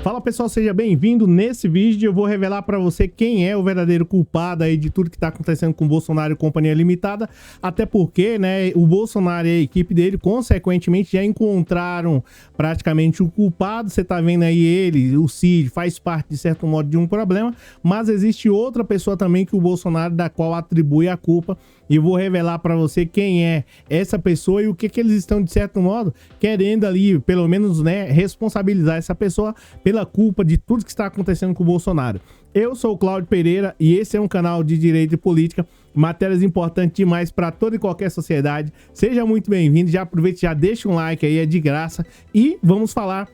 Fala pessoal, seja bem-vindo. Nesse vídeo eu vou revelar para você quem é o verdadeiro culpado aí de tudo que tá acontecendo com o Bolsonaro e Companhia Limitada, até porque, né, o Bolsonaro e a equipe dele, consequentemente, já encontraram praticamente o culpado. Você tá vendo aí ele, o Cid, faz parte de certo modo de um problema, mas existe outra pessoa também que o Bolsonaro, da qual atribui a culpa, e eu vou revelar para você quem é essa pessoa e o que eles estão, de certo modo, querendo ali, pelo menos, né, responsabilizar essa pessoa pela culpa de tudo que está acontecendo com o Bolsonaro. Eu sou o Cláudio Pereira e esse é um canal de direito e política, matérias importantes demais para toda e qualquer sociedade. Seja muito bem-vindo, já aproveite, já deixa um like aí, é de graça, e vamos falar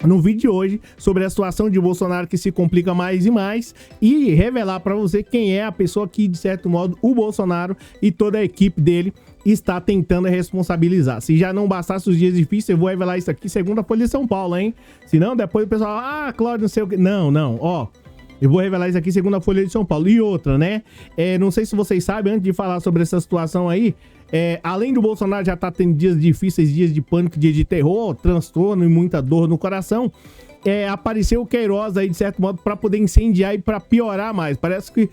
no vídeo de hoje sobre a situação de Bolsonaro, que se complica mais e mais, e revelar para você quem é a pessoa que, de certo modo, o Bolsonaro e toda a equipe dele está tentando responsabilizar. Se já não bastasse os dias difíceis, eu vou revelar isso aqui segundo a Folha de São Paulo, hein? Senão depois o pessoal, Cláudio, não sei o que. Não, ó. Eu vou revelar isso aqui segundo a Folha de São Paulo. E outra, né? Não sei se vocês sabem, antes de falar sobre essa situação aí, além do Bolsonaro já tá tendo dias difíceis, dias de pânico, dias de terror, transtorno e muita dor no coração, apareceu o Queiroz aí, de certo modo, para poder incendiar e para piorar mais. Parece que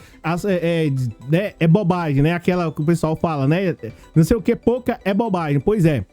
é bobagem, né? Aquela que o pessoal fala, né? Não sei o que, pouca é bobagem. Pois é.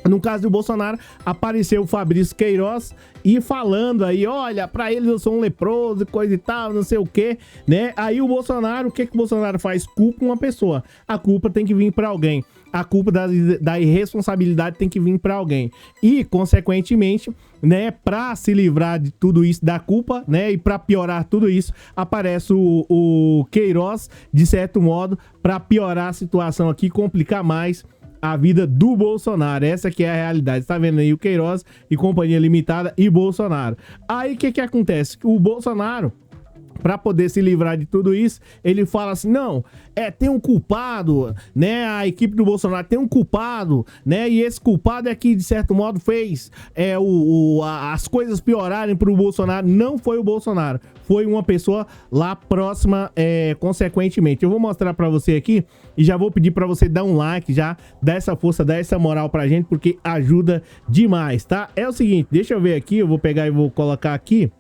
No caso do Bolsonaro, apareceu o Fabrício Queiroz e falando aí, olha, pra eles eu sou um leproso, coisa e tal, não sei o que, né? Aí o Bolsonaro, o que o Bolsonaro faz? Culpa uma pessoa. A culpa tem que vir pra alguém. A culpa da irresponsabilidade tem que vir pra alguém. E, consequentemente, né, pra se livrar de tudo isso, da culpa, né, e pra piorar tudo isso, aparece o Queiroz, de certo modo, pra piorar a situação aqui, complicar mais a vida do Bolsonaro. Essa que é a realidade. Tá vendo aí o Queiroz e Companhia Limitada e Bolsonaro. Aí o que acontece? O Bolsonaro, para poder se livrar de tudo isso, ele fala assim, não, tem um culpado, né, a equipe do Bolsonaro tem um culpado, né, e esse culpado é que, de certo modo, fez as coisas piorarem pro Bolsonaro. Não foi o Bolsonaro, foi uma pessoa lá próxima, consequentemente. Eu vou mostrar para você aqui e já vou pedir para você dar um like, já dar essa força, dar essa moral pra gente, porque ajuda demais, tá? É o seguinte, deixa eu ver aqui, eu vou pegar e vou colocar aqui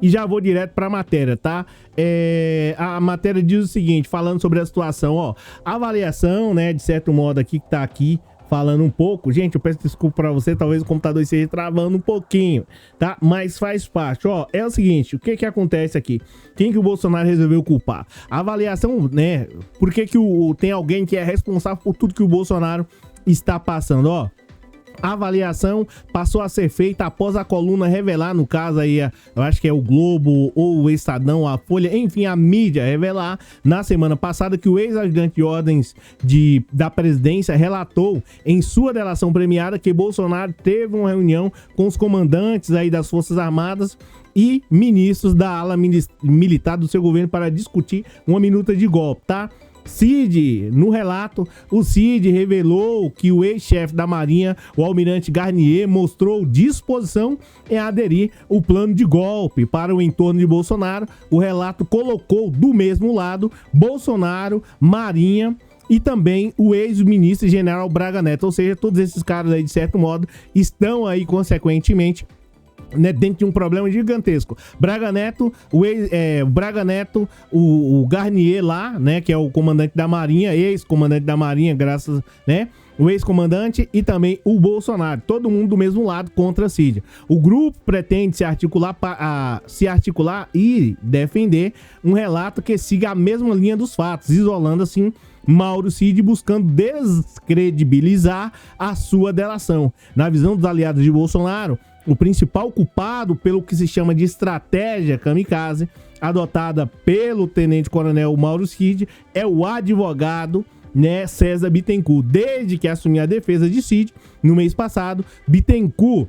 e já vou direto para a matéria, tá? A matéria diz o seguinte, falando sobre a situação, ó, avaliação, né, de certo modo aqui, que tá aqui falando um pouco. Gente, eu peço desculpa para você, talvez o computador esteja travando um pouquinho, tá? Mas faz parte, ó, é o seguinte, o que acontece aqui? Quem que o Bolsonaro resolveu culpar? A avaliação, né, por que tem alguém que é responsável por tudo que o Bolsonaro está passando, ó? A avaliação passou a ser feita após a coluna revelar, no caso aí, eu acho que é o Globo ou o Estadão, a Folha, enfim, a mídia revelar na semana passada que o ex-ajudante de ordens da presidência relatou em sua delação premiada que Bolsonaro teve uma reunião com os comandantes aí das Forças Armadas e ministros da ala militar do seu governo para discutir uma minuta de golpe, tá? Cid, no relato, o Cid revelou que o ex-chefe da Marinha, o almirante Garnier, mostrou disposição em aderir o plano de golpe para o entorno de Bolsonaro. O relato colocou do mesmo lado Bolsonaro, Marinha e também o ex-ministro general Braga Neto, ou seja, todos esses caras aí, de certo modo, estão aí, consequentemente, né, dentro de um problema gigantesco. Braga Neto, o Garnier lá, né, que é o comandante da Marinha, ex-comandante da Marinha, graças, né, o ex-comandante, e também o Bolsonaro, todo mundo do mesmo lado contra a Cid. O grupo pretende se articular e defender um relato que siga a mesma linha dos fatos, isolando assim Mauro Cid, buscando descredibilizar a sua delação. Na visão dos aliados de Bolsonaro, o principal culpado pelo que se chama de estratégia kamikaze adotada pelo tenente-coronel Mauro Cid é o advogado, né, César Bittencourt. Desde que assumiu a defesa de Cid no mês passado, Bittencourt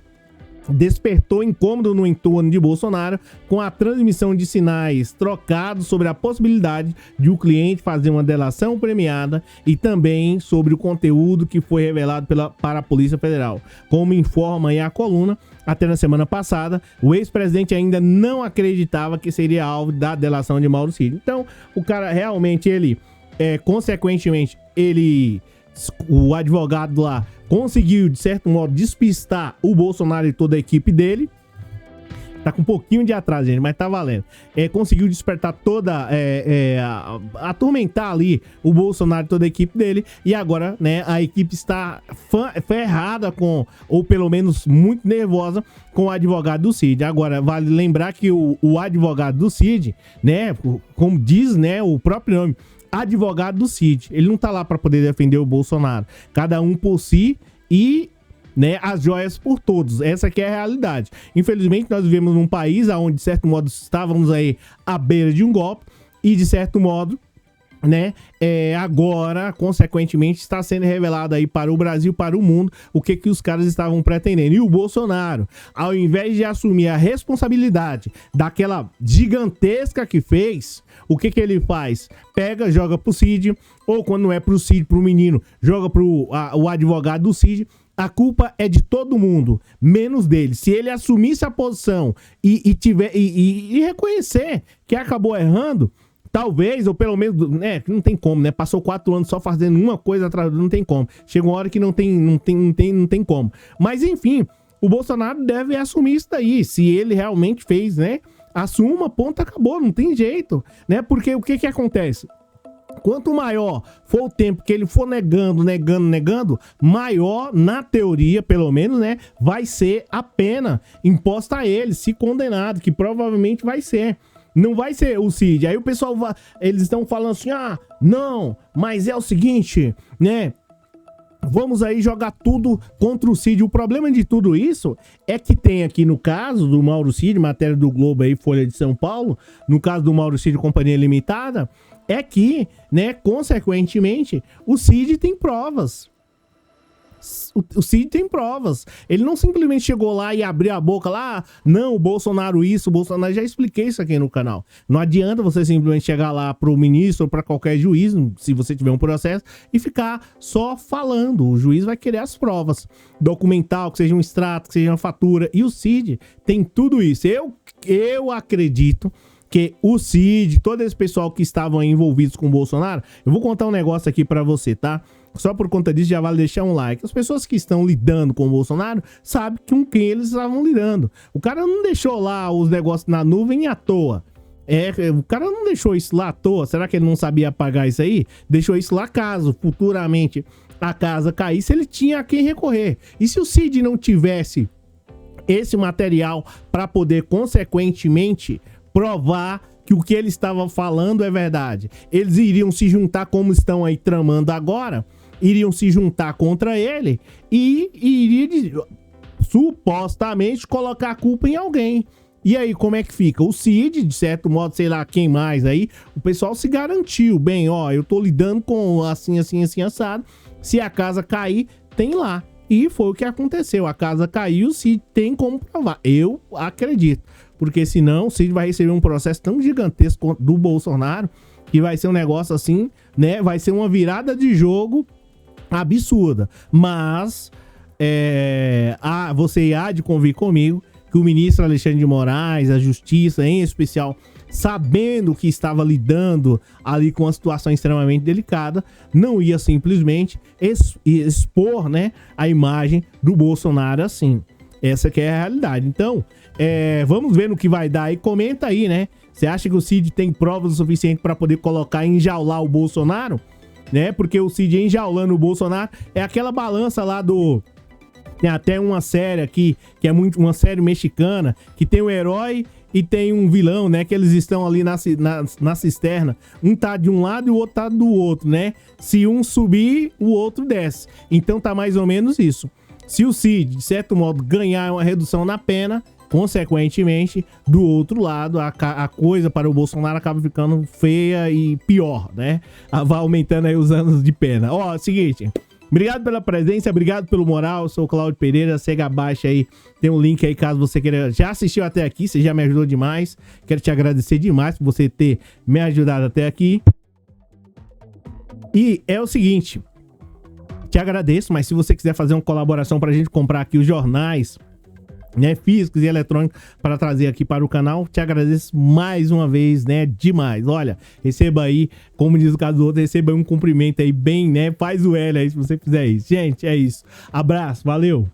despertou incômodo no entorno de Bolsonaro com a transmissão de sinais trocados sobre a possibilidade de o cliente fazer uma delação premiada e também sobre o conteúdo que foi revelado para a Polícia Federal. Como informa aí a coluna, até na semana passada, o ex-presidente ainda não acreditava que seria alvo da delação de Mauro Cid. Então, o cara realmente, consequentemente, o advogado lá conseguiu, de certo modo, despistar o Bolsonaro e toda a equipe dele. Tá com um pouquinho de atraso, gente, mas tá valendo. Conseguiu despertar toda... atormentar ali o Bolsonaro e toda a equipe dele. E agora, né, a equipe está ferrada com... Ou pelo menos muito nervosa com o advogado do Cid. Agora, vale lembrar que o advogado do Cid, né, como diz, né, o próprio nome, advogado do Cid, ele não tá lá para poder defender o Bolsonaro. Cada um por si e, né, as joias por todos. Essa aqui é a realidade. Infelizmente, nós vivemos num país onde, de certo modo, estávamos aí à beira de um golpe e, de certo modo, né, agora, consequentemente, está sendo revelado aí para o Brasil, para o mundo, o que os caras estavam pretendendo. E o Bolsonaro, ao invés de assumir a responsabilidade daquela gigantesca que fez, o que ele faz? Pega, joga pro Cid, ou quando não é pro Cid, pro menino, joga pro o advogado do Cid. A culpa é de todo mundo, menos dele. Se ele assumisse a posição e reconhecer que acabou errando, talvez, ou pelo menos, né, não tem como, né? Passou 4 anos só fazendo uma coisa atrás, não tem como. Chega uma hora que não tem como. Mas, enfim, o Bolsonaro deve assumir isso daí. Se ele realmente fez, né? Assuma, ponto, acabou, não tem jeito, né? Porque o que acontece? Quanto maior for o tempo que ele for negando, maior, na teoria, pelo menos, né, vai ser a pena imposta a ele, se condenado, que provavelmente vai ser. Não vai ser o Cid. Aí o pessoal eles estão falando assim, não, mas é o seguinte, né? Vamos aí jogar tudo contra o Cid. O problema de tudo isso é que tem aqui no caso do Mauro Cid, matéria do Globo aí, Folha de São Paulo, no caso do Mauro Cid Companhia Limitada, é que, né, consequentemente, o Cid tem provas. O Cid tem provas. Ele não simplesmente chegou lá e abriu a boca lá, não, o Bolsonaro isso, o Bolsonaro... Já expliquei isso aqui no canal. Não adianta você simplesmente chegar lá pro ministro ou pra qualquer juiz, se você tiver um processo, e ficar só falando. O juiz vai querer as provas. Documental, que seja um extrato, que seja uma fatura. E o Cid tem tudo isso. Eu acredito que o Cid, todo esse pessoal que estavam envolvidos com o Bolsonaro... Eu vou contar um negócio aqui pra você, tá? Só por conta disso já vale deixar um like. As pessoas que estão lidando com o Bolsonaro sabem com quem eles estavam lidando. O cara não deixou lá os negócios na nuvem à toa. O cara não deixou isso lá à toa. Será que ele não sabia pagar isso aí? Deixou isso lá caso futuramente a casa caísse, ele tinha a quem recorrer. E se o Cid não tivesse esse material para poder, consequentemente, provar que o que ele estava falando é verdade, eles iriam se juntar como estão aí tramando agora, iriam se juntar contra ele e iriam supostamente colocar a culpa em alguém. E aí, como é que fica? O Cid, de certo modo, sei lá quem mais aí, o pessoal se garantiu, bem, eu tô lidando com assim, assado, se a casa cair, tem lá. E foi o que aconteceu, a casa caiu, o Cid tem como provar, eu acredito. Porque senão o Cid vai receber um processo tão gigantesco do Bolsonaro que vai ser um negócio assim, né? Vai ser uma virada de jogo absurda. Mas você há de convir comigo que o ministro Alexandre de Moraes, a Justiça em especial, sabendo que estava lidando ali com uma situação extremamente delicada, não ia simplesmente expor, né, a imagem do Bolsonaro assim. Essa que é a realidade. Então, vamos ver no que vai dar aí. Comenta aí, né? Você acha que o Cid tem provas o suficiente para poder colocar e enjaular o Bolsonaro? Né? Porque o Cid enjaulando o Bolsonaro é aquela balança lá do... Tem até uma série aqui, que é muito uma série mexicana, que tem um herói e tem um vilão, né? Que eles estão ali na cisterna. Um tá de um lado e o outro tá do outro, né? Se um subir, o outro desce. Então tá mais ou menos isso. Se o Cid, de certo modo, ganhar uma redução na pena, consequentemente, do outro lado, a coisa para o Bolsonaro acaba ficando feia e pior, né? Vai aumentando aí os anos de pena. Seguinte, obrigado pela presença, obrigado pelo moral, eu sou o Cláudio Pereira, segue abaixo aí, tem um link aí caso você queira, já assistiu até aqui, você já me ajudou demais, quero te agradecer demais por você ter me ajudado até aqui. E é o seguinte, te agradeço, mas se você quiser fazer uma colaboração pra gente comprar aqui os jornais, né, físicos e eletrônicos para trazer aqui para o canal, te agradeço mais uma vez, né, demais. Olha, receba aí, como diz o caso do outro, receba aí um cumprimento aí bem, né, faz o L aí se você fizer isso. Gente, é isso. Abraço, valeu!